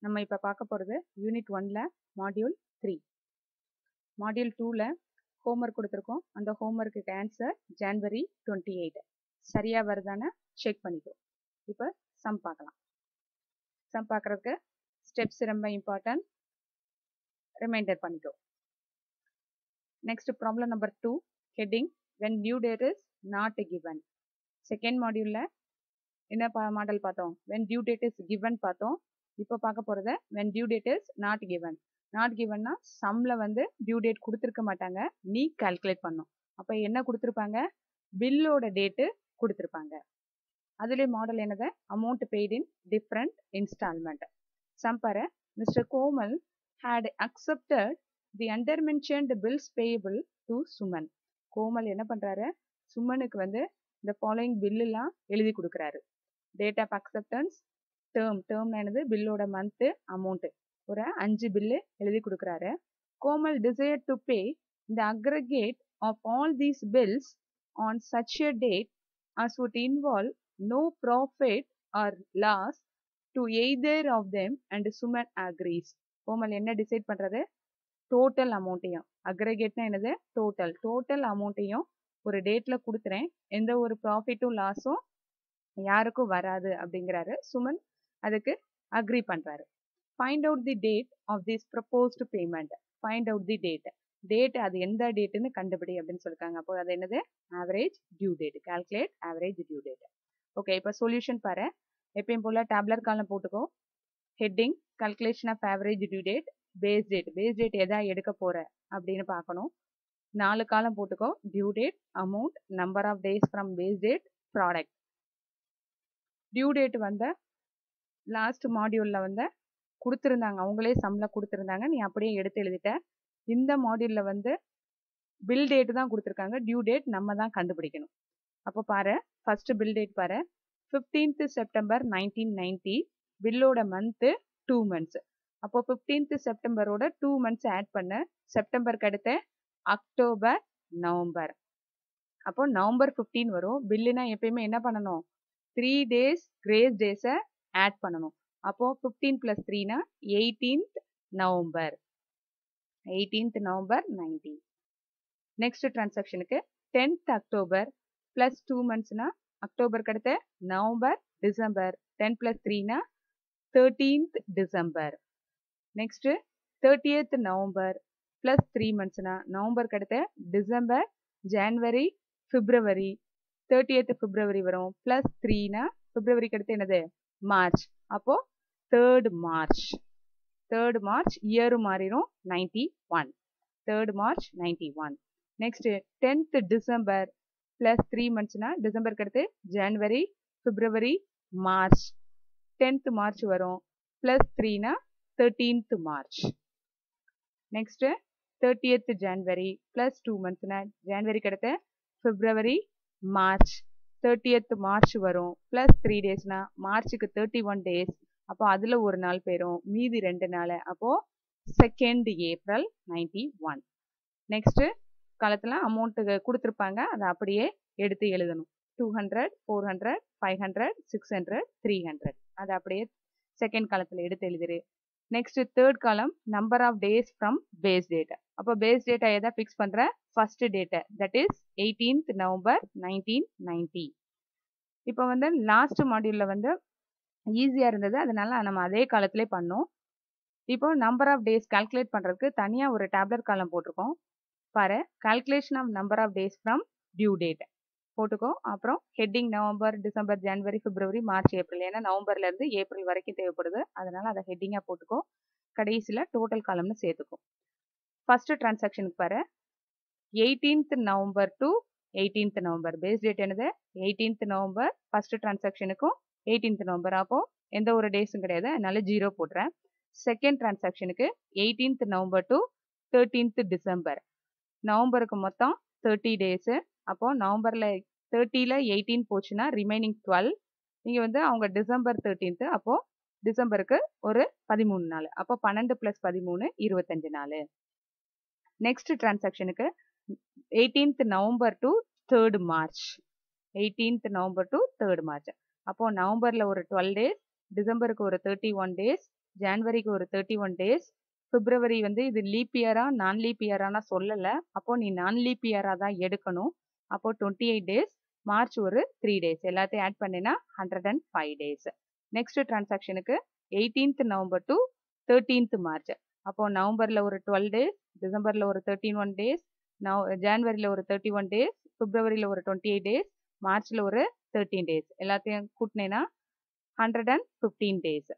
நம்ம இப்போ பார்க்க போகிறது யூனிட் 1ல மாடியூல் 3. மாடியூல் 2ல ஹோம்ஒர்க் கொடுத்துருக்கோம். அந்த ஹோம்ஒர்க்குக்கு ஆன்சர் ஜனவரி 28. சரியாக வருதான்னு செக் பண்ணிக்கோ. இப்போ சம் பார்க்கலாம். சம் பார்க்குறதுக்கு ஸ்டெப்ஸ் ரொம்ப இம்பார்ட்டன்ட். ரிமைண்டர் பண்ணிக்கோ. Next problem number 2 heading when due date is not given. Second மாடியூலில் என்ன மாடல் பார்த்தோம்? when due date is given பார்த்தோம். இப்போ பார்க்க போகிறது when due date is not given. not givenனா சம்மில் வந்து டியூ டேட் கொடுத்துருக்க மாட்டாங்க, நீ கால்குலேட் பண்ணும். அப்போ என்ன கொடுத்துருப்பாங்க? பில்லோட டேட்டு கொடுத்துருப்பாங்க. அதுலேயே மாடல் என்னது? Amount paid in different instalment. Sum பாரு. Mister Komal had accepted the undermentioned bills payable to Suman. Komal என்ன பண்ணுறாரு? சுமனுக்கு வந்து இந்த ஃபாலோயிங் பில்லுலாம் எழுதி கொடுக்குறாரு. டேட் ஆஃப் அக்செப்டன்ஸ், டேர்ம்னா என்னது? பில்லோட மந்த்து, அமௌண்ட்டு, ஒரு 5 பில்லு எழுதி கொடுக்குறாரு. Komal desired to pay the aggregate of all these bills on such a date as would involve no profit or loss to either of them and Suman agrees. Komal என்ன decide பண்ணுறது? Total அமௌண்ட்டையும், அக்ரிகேட்னா என்னது? Total அமௌண்ட்டையும் ஒரு டேட்டில் கொடுத்துறேன், எந்த ஒரு ப்ராஃபிட்டும் லாஸும் யாருக்கும் வராது அப்படிங்கிறாரு. சுமன் அதுக்கு அக்ரி பண்ணுறாரு. Find out the date of this proposed payment. Find out the date அது எந்த டேட்டுன்னு கண்டுபிடி அப்படின்னு சொல்லியிருக்காங்க. அப்போ அது என்னது? Average due date. Calculate average due date. Okay, இப்போ சொல்யூஷன் பாரு. எப்பயும் போல் டேப்லர் காலம் போட்டுக்கோ. Heading calculation of average due date. Base date எதா எடுக்க போகிற அப்படின்னு பார்க்கணும். 4 காலம் போட்டுக்கோ. Due date, amount, number of days from base date, product. Due date வந்து லாஸ்ட் மாடியூலில் வந்து கொடுத்துருந்தாங்க, அவங்களே சம்மில் கொடுத்துருந்தாங்க, நீ அப்படியே எடுத்து எழுதிட்ட. இந்த மாடியூலில் வந்து பில் டேட்டு தான் கொடுத்துருக்காங்க, டியூ டேட் நம்ம தான் கண்டுபிடிக்கணும். அப்போ பாரு, ஃபஸ்ட்டு பில் டேட் பாரு. 15th September 1990. பில்லோட month 2 months. அப்போ 15th செப்டம்பரோட 2 months ஆட் பண்ண. செப்டம்பருக்கு அடுத்த அக்டோபர், நவம்பர். அப்போ நவம்பர் 15 வரும். பில்லுனா எப்பயுமே என்ன பண்ணணும்? 3 days கிரேஸ் டேஸை ஆட் பண்ணணும். அப்போ 15 + 3னா 18th November. 18th November 90. Next டிரான்சாக்ஷனுக்கு 10th அக்டோபர் ப்ளஸ் 2 monthsனா அக்டோபருக்கு அடுத்த நவம்பர், டிசம்பர். 10 + 3னா 13th December. Next 30th November plus 3 monthsனா நவம்பருக்கு அடுத்த டிசம்பர், ஜனவரி, பிப்ரவரி. 30th பிப்ரவரி வரும். ப்ளஸ் 3னா பிப்ரவரிக்கு அடுத்து என்னது? மார்ச். அப்போ 3rd மார்ச் இயரும் மாறிடும். 91. 3rd March 91. Next 10th December plus 3 monthsனா டிசம்பருக்கு அடுத்து ஜனவரி, பிப்ரவரி, மார்ச். 10th மார்ச் வரும். ப்ளஸ் 3னா 13th மார்ச். நெக்ஸ்ட் 30th ஜனவரி ப்ளஸ் 2 monthsனா ஜனவரிக்கு அடுத்து பிப்ரவரி, மார்ச். 30th மார்ச் வரும். ப்ளஸ் 3 daysனா மார்ச்சுக்கு 31 days. அப்போ அதில் ஒரு நாள் போயிடும், மீதி 2 நாள். அப்போது 2nd ஏப்ரல் 91. நெக்ஸ்ட்டு காலத்தில் அமௌண்ட்டு கொடுத்துருப்பாங்க, அதை அப்படியே எடுத்து எழுதணும். 200, 400, 500, 600, 300. அதை அப்படியே செகண்ட் காலத்தில் எடுத்து எழுதிரு. Next 3rd column number of days from base date. அப்போ பேஸ் டேட்டை எதை ஃபிக்ஸ் பண்ணுற? ஃபர்ஸ்ட் டேட்டை, தட் இஸ் 18th நவம்பர் 1990. இப்போ வந்து லாஸ்ட் மாடியூலில் வந்து ஈஸியாக இருந்தது, அதனால நம்ம அதே காலத்திலே பண்ணோம். இப்போ நம்பர் ஆஃப் டேஸ் கால்குலேட் பண்ணுறதுக்கு தனியாக ஒரு டேப்லர் காலம் போட்டிருக்கோம் பாரு. Calculation of number of days from due date போட்டுக்கோ. அப்புறம் ஹெட்டிங் நவம்பர், டிசம்பர், ஜனவரி, பிப்ரவரி, மார்ச், ஏப்ரல். ஏன்னா நவம்பர்லேருந்து ஏப்ரல் வரைக்கும் தேவைப்படுது, அதனால் அதை ஹெட்டிங்காக போட்டுக்கோ. கடைசியில் டோட்டல் காலம்னு சேர்த்துக்கோ. ஃபஸ்ட்டு டிரான்சாக்ஷனுக்கு பாரு. 18th November to 18th November. Base date என்னது? 18th November. First டிரான்சாக்ஷனுக்கும் 18th November. அப்போது எந்த ஒரு டேஸும் கிடையாது, அதனால 0 போட்டுறேன். செகண்ட் டிரான்சாக்ஷனுக்கு 18th November to 13th December. நவம்பருக்கு மொத்தம் 30 days. அப்போது நவம்பரில் 30ல் 18 போச்சுன்னா ரிமைனிங் 12. இங்கே வந்து அவங்க டிசம்பர் 13th. அப்போது டிசம்பருக்கு ஒரு 13 நாள். அப்போ 12 + 13 25 நாள். நெக்ஸ்ட் டிரான்சாக்ஷனுக்கு 18th November to 3rd March. 18th November to 3rd March. அப்போது நவம்பரில் ஒரு 12 days, டிசம்பருக்கு ஒரு 31 days, ஜான்வரிக்கு ஒரு 31 டேஸ், பிப்ரவரி வந்து இது லீப் இயரா நான் லீப் இயரானா சொல்லலை, அப்போ நீ நான் லீப் இயராக தான் எடுக்கணும். அப்போ 28 டேஸ், மார்ச் ஒரு 3 டேஸ், எல்லாத்தையும் ஆட் பண்ணினா 105 டேஸ். நெக்ஸ்ட் டிரான்சாக்ஷனுக்கு 18th November to 13th March. அப்போ நவம்பரில் ஒரு 12 டேஸ், டிசம்பரில் ஒரு 31 டேஸ், ஜான்வரியில் ஒரு 31 டேஸ், பிப்ரவரியில் ஒரு 28 டேஸ், மார்ச்சில் ஒரு 13 டேஸ், எல்லாத்தையும் கூட்டினேன்னா 115 days.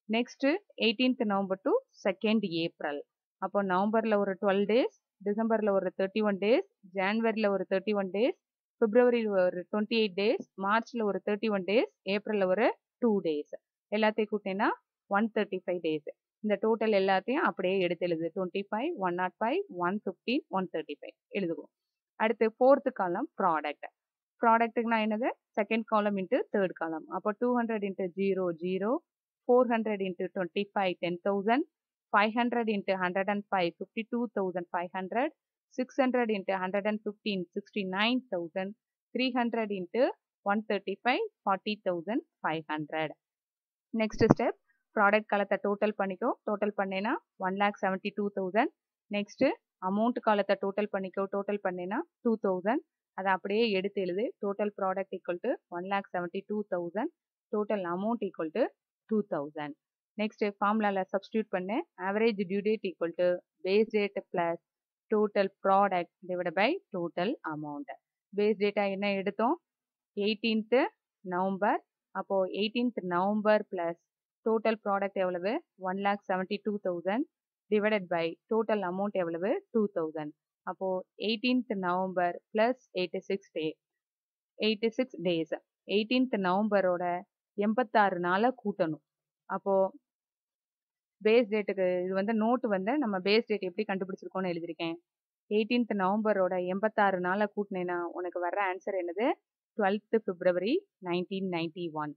Next 18th November to 2nd April. அப்போ நவம்பரில் ஒரு 12 டேஸ், டிசம்பரில் ஒரு 31 டேஸ், ஜான்வரியில் ஒரு 31 டேஸ், பிப்ரவரியில் ஒரு 28 டேஸ், மார்ச்சில் ஒரு 31 டேஸ், ஏப்ரலில் ஒரு 2 டேஸ், எல்லாத்தையும் கூட்டினேன்னா 135 டேஸ். இந்த டோட்டல் எல்லாத்தையும் அப்படியே எடுத்து எழுது. 25, 105, 115, 135 எழுதுவோம். அடுத்து 4th காலம் ப்ராடக்ட். ப்ராடக்ட்டுக்குனா என்னது? Second column into third column. அப்போ 200 into 0 0, 400 into 25 10,000, 500 into 105 52,500, 600 into 115 69,000, 300 into 135 40,500. Next step, product காலத்தை டோட்டல் பண்ணிக்கோ. டோட்டல் பண்ணேன்னா 1,72,000. நெக்ஸ்ட் அமௌண்ட் காலத்தை டோட்டல் பண்ணிக்கோ. டோட்டல் பண்ணேன்னா 2,000. அதை அப்படியே எடுத்து எழுது. Total product equal to 1,72,000, total amount equal to 2,000. Next ஃபார்முலாவில் சப்ஸ்டியூட் பண்ணு. Average due date equal to base date plus total product divide by total amount. Base data என்ன எடுத்தோம்? 18th November. அப்போ 18th November plus total product எவ்வளவு? 1,72,000 divided by total amount எவ்வளவு? 2,000. அப்போ 18th November plus 86 days. 18th நவம்பரோட 86 நாளை கூட்டணும். அப்போ base டேட்டுக்கு இது வந்து நோட்டு வந்து நம்ம பேஸ் டேட் எப்படி கண்டுபிடிச்சிருக்கோம்னு எழுதியிருக்கேன். 18th நவம்பரோட 86 நாளை கூட்டினேன்னா உனக்கு வர்ற ஆன்சர் என்னது? 12th பிப்ரவரி 1991.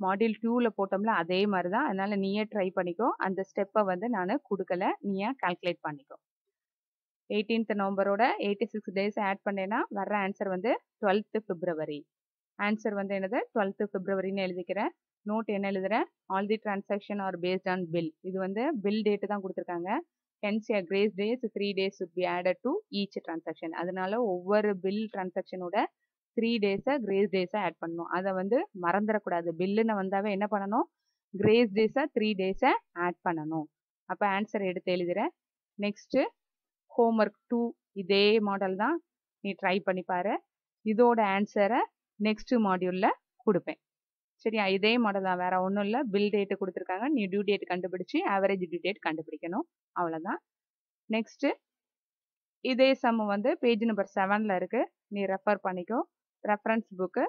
மாடியூல் 2ல் போட்டோம்ல அதே மாதிரி தான். அதனால நீயே ட்ரை பண்ணிக்கோ. அந்த ஸ்டெப்பை வந்து நான் கொடுக்கல, நீயே கால்குலேட் பண்ணிக்கோ. 18th நவம்பரோட 86 டேஸ் ஆட் பண்ணேன்னா வர்ற ஆன்சர் வந்து 12th பிப்ரவரி. ஆன்சர் வந்து என்னது? 12th பிப்ரவரின்னு எழுதிக்கிறேன். நோட் என்ன எழுதுறேன்? All the transaction are based on bill. இது வந்து பில் டேட்டு தான் கொடுத்துருக்காங்க. Hence a grace days 3 days should be added to each transaction. அதனால ஒவ்வொரு பில் டிரான்சாக்ஷனோட 3 டேஸை கிரேஸ் டேஸை ஆட் பண்ணணும். அதை வந்து மறந்துடக்கூடாது. பில்லுன்னு வந்தாவே என்ன பண்ணணும்? கிரேஸ் டேஸை 3 டேஸை ஆட் பண்ணணும். அப்போ ஆன்சர் எடுத்து எழுதுறேன். நெக்ஸ்ட்டு ஹோம்ஒர்க் 2 இதே மாடல் தான், நீ ட்ரை பண்ணி பாரு. இதோட ஆன்சரை நெக்ஸ்ட் மாடியூலில் கொடுப்பேன். சரியா? இதே மாடல் தான், வேற ஒன்றும் இல்லை. பில் டேட்டு கொடுத்துருக்காங்க, நீ டியூ டேட் கண்டுபிடிச்சி ஆவரேஜ் டியூ டேட் கண்டுபிடிக்கணும். அவ்வளோதான். நெக்ஸ்ட்டு இதே சம் வந்து பேஜ் நம்பர் 7ல் இருக்குது, நீ ரெஃபர் பண்ணிக்கோ. Reference book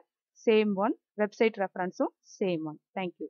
same one, website ரெஃபரன்ஸும் சேம் ஒன். தேங்க்யூ.